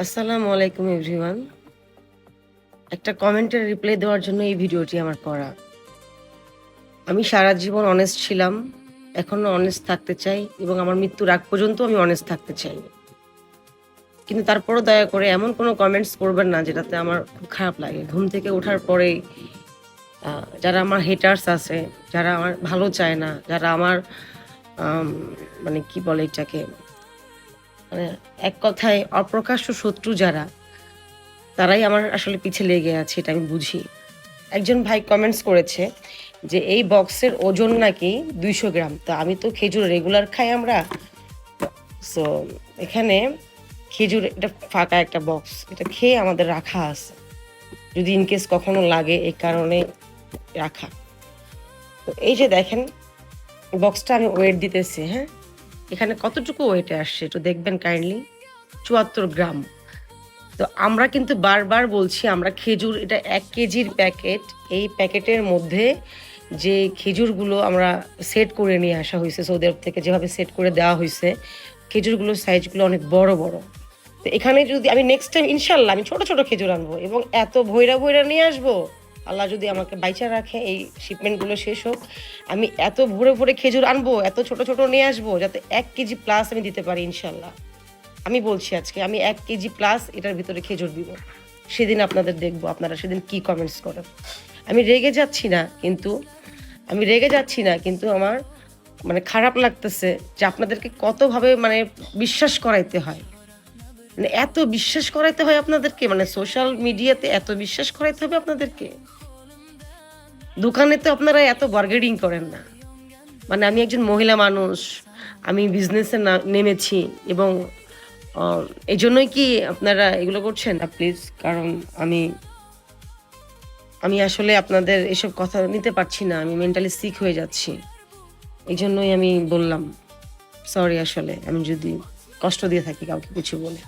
আসসালামু আলাইকুম এভরিওয়ান। একটা কমেন্টের রিপ্লাই দেওয়ার জন্য এই ভিডিওটি আমার করা। আমি সারা জীবন অনেস্ট ছিলাম, এখনো অনেস্ট থাকতে চাই এবং আমার মৃত্যুর আগ পর্যন্ত আমি অনেস্ট থাকতে চাই। কিন্তু তারপরও দয়া করে এমন কোনো কমেন্টস করবেন না যেটাতে আমার খুব খারাপ লাগে। ঘুম থেকে ওঠার পরেই যারা আমার হেটার্স আছে, যারা আমার ভালো চায় না, যারা আমার আম মানে কি বলে এটাকে, মানে এক কথায় অপ্রকাশ্য শত্রু যারা, তারাই আমার আসলে পিছে লেগে আছে, এটা আমি বুঝি। একজন ভাই কমেন্টস করেছে যে এই বক্সের ওজন নাকি 200 গ্রাম। তো আমি তো খেজুর রেগুলার খাই আমরা। সো এখানে খেজুর, এটা ফাঁকা একটা বক্স, এটা খেয়ে আমাদের রাখা আছে, যদি ইনকেস কখনো লাগে এই কারণে রাখা। তো এই যে দেখেন বক্সটা আমি ওয়েট দিতেছি, হ্যাঁ, এখানে কতটুকু ওয়েটে আসছে একটু দেখবেন কাইন্ডলি। 74 গ্রাম। তো আমরা কিন্তু বারবার বলছি আমরা খেজুর, এটা 1 কেজির প্যাকেট। এই প্যাকেটের মধ্যে যে খেজুরগুলো আমরা সেট করে নিয়ে আসা হয়েছে সৌদি আরব থেকে, যেভাবে সেট করে দেওয়া হয়েছে, খেজুরগুলোর সাইজগুলো অনেক বড় বড়। তো এখানে যদি আমি নেক্সট টাইম ইনশাল্লাহ আমি ছোট ছোট খেজুর আনবো এবং এত ভৈরা ভৈরা নিয়ে আসবো, আল্লাহ যদি আমাকে বাইচা রাখে এই শিপমেন্টগুলো শেষ হোক, আমি এত ভরে ভরে খেজুর আনবো, এত ছোট ছোট নিয়ে আসবো যাতে 1 কেজি প্লাস আমি দিতে পারি ইনশাল্লাহ। আমি বলছি আজকে আমি 1 কেজি প্লাস এটার ভিতরে খেজুর দিব। সেদিন আপনাদের দেখবো আপনারা সেদিন কি কমেন্টস করেন। আমি রেগে যাচ্ছি না, কিন্তু আমার মানে খারাপ লাগতেছে যে আপনাদেরকে কতভাবে মানে বিশ্বাস করাইতে হয়, মানে এত বিশ্বাস করাইতে হয় আপনাদেরকে, মানে সোশ্যাল মিডিয়াতে এত বিশ্বাস করাইতে হবে আপনাদেরকে। দোকানে তো আপনারা এত বার্গেনিং করেন না। মানে আমি একজন মহিলা মানুষ, আমি বিজনেসে নেমেছি এবং এই জন্যই কি আপনারা এগুলো করছেন না? প্লিজ, কারণ আমি আমি আসলে আপনাদের এসব কথা নিতে পারছি না, আমি মেন্টালি সিক হয়ে যাচ্ছি। এই জন্যই আমি বললাম। সরি আসলে আমি যদি কষ্ট দিয়ে থাকি কাউকে কিছু বলে।